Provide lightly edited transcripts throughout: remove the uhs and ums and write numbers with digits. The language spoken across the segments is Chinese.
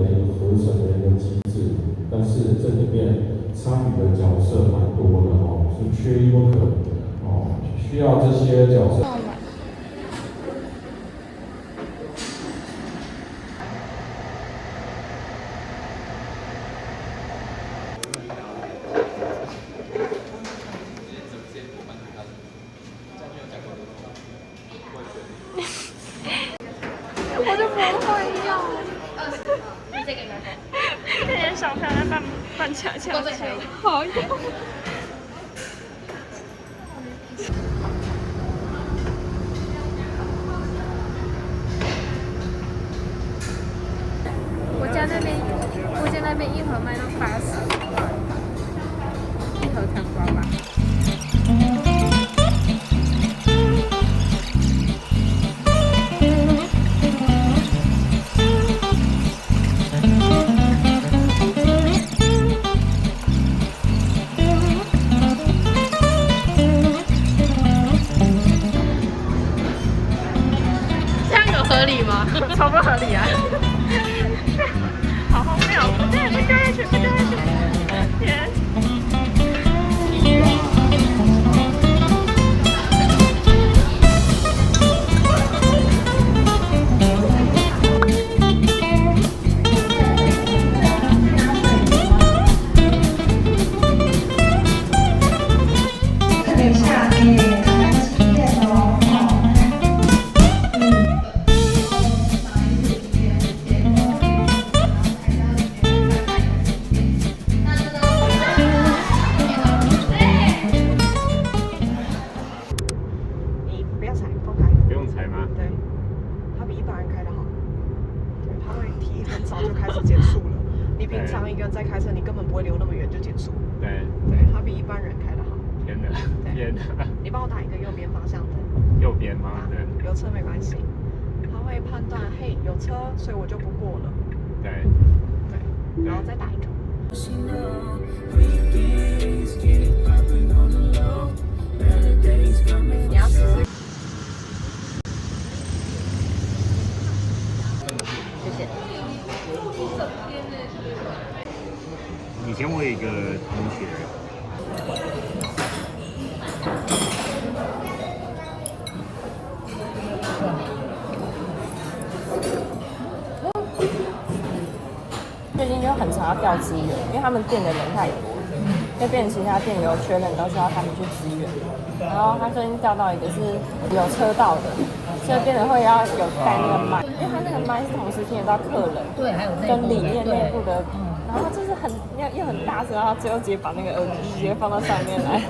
一个合成的一个机制，但是这里面参与的角色蛮多的哦，是缺一不可哦，需要这些角色。我就不会用。那些小朋友在扮恰恰恰，好用。我家那边一盒卖到80块，一盒糖瓜吧。这样有合理吗？超不合理啊！好荒谬！对，快掉下去，快掉下去！天！等一下，开始练哦。你不要踩，放开。不用踩吗？对，它比一般人开得好。对，它会提很早就开始减速了。你平常一个人在开车，你根本不会留那么远就减速。对，对，它比一般人开得好。天哪，天哪！你帮我打一个右边方向灯。右边吗？打对，有车没关系。它会判断，嘿，有车，所以我就不过了。对，对，然后再打一个。你要试试。谢谢。以前我有一个同学，最近就很常要调资源，因为他们店的人太多，就变成其他店有缺人都需要他们去支援。然后他最近调到一个是有车道的，所以变得会要有带那个麦，因为他那个麦是同时听得到客人，对，还有跟里面内部的，然后就是又很大声，然后最后直接把那个耳机直接放到上面来。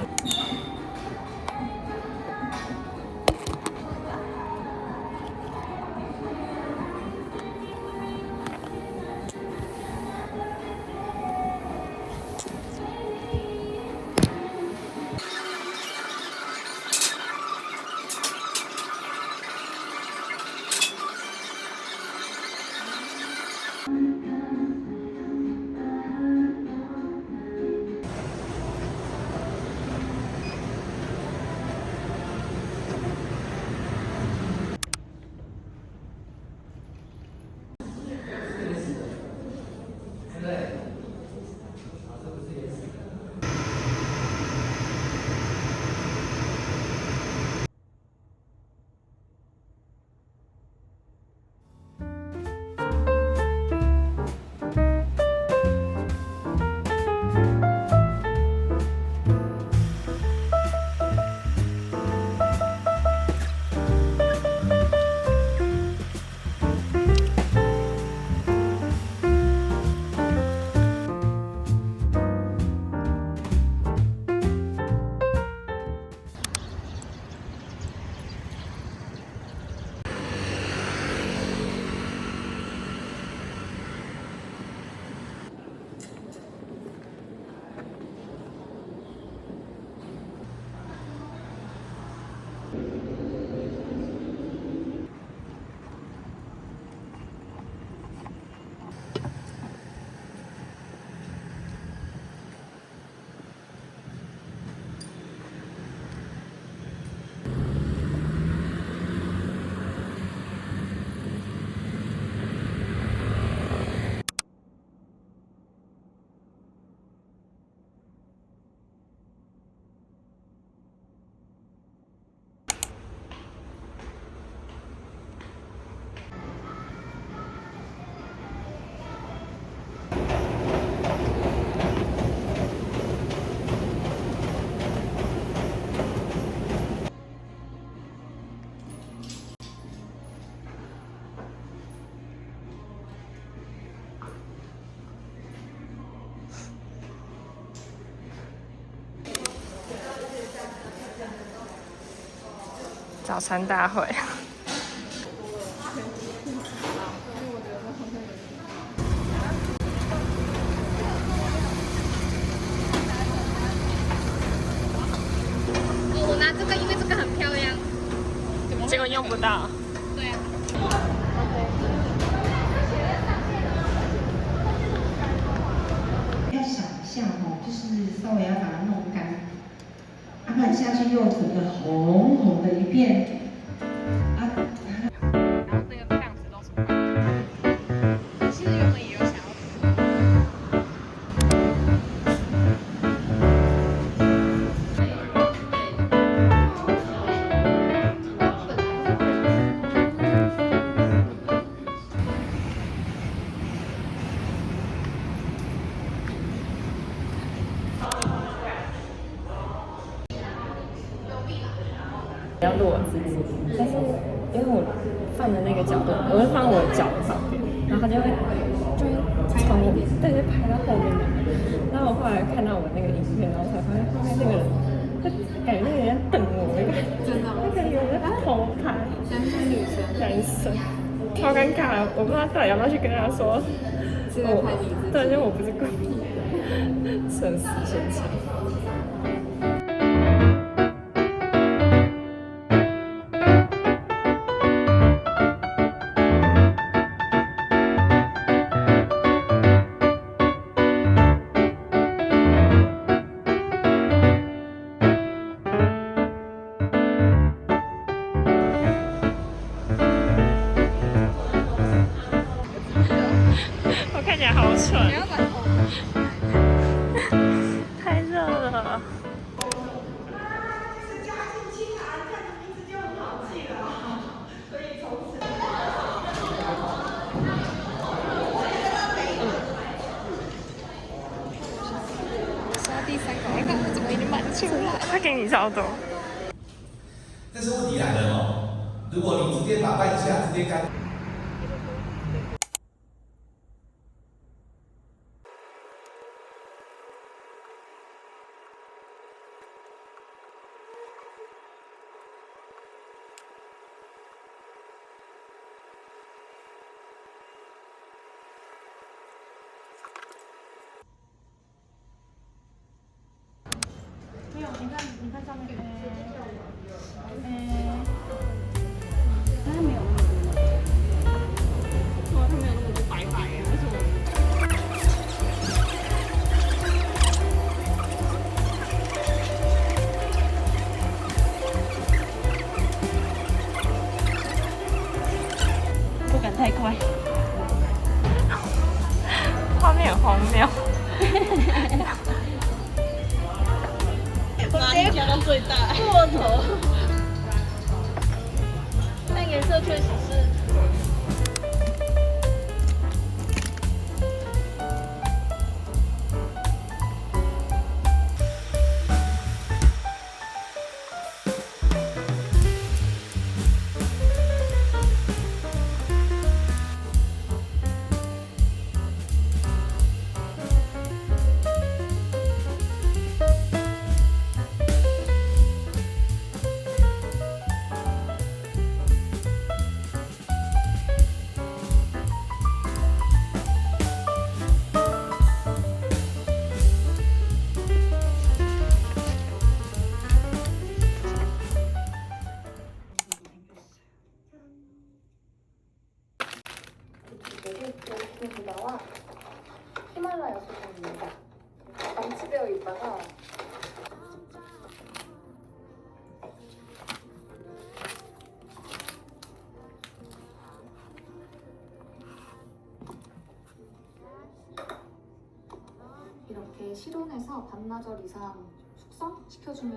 早餐大会。我拿这个，因为这个很漂亮。结果用不到。对啊。要想象哦，就是稍微要把它弄干，不然下去又整个红红的一片。然后这个样子都是坏的。其实原本也有想要涂。要录我自己，但是因为我放的那个角度，我会放我的脚的旁边，然后他就会从对就拍到后面的。然后我后来看到我那个影片，然后才发现后面那个人，他感觉那个人在瞪我，真的，那个人在偷拍，男生女生，男生，超尴尬的，我不知道到底要不要去跟他说，对，因为我不是故意的，社死现场。我看起来好蠢，太热了。刷第三个，你看我怎么已经满出来？他给你超多。但是问题来了哦，如果你直接把半价直接干。没有，你看上面，它没有那么多。哇，他没有那么多白白呀，为什么？不敢太快。画面很荒谬。哪里加到最大？过头。但颜色确实是。히말라야 소금입니다. 방치되어 있다가 이렇게 실온에서 반나절 이상 숙성시켜주면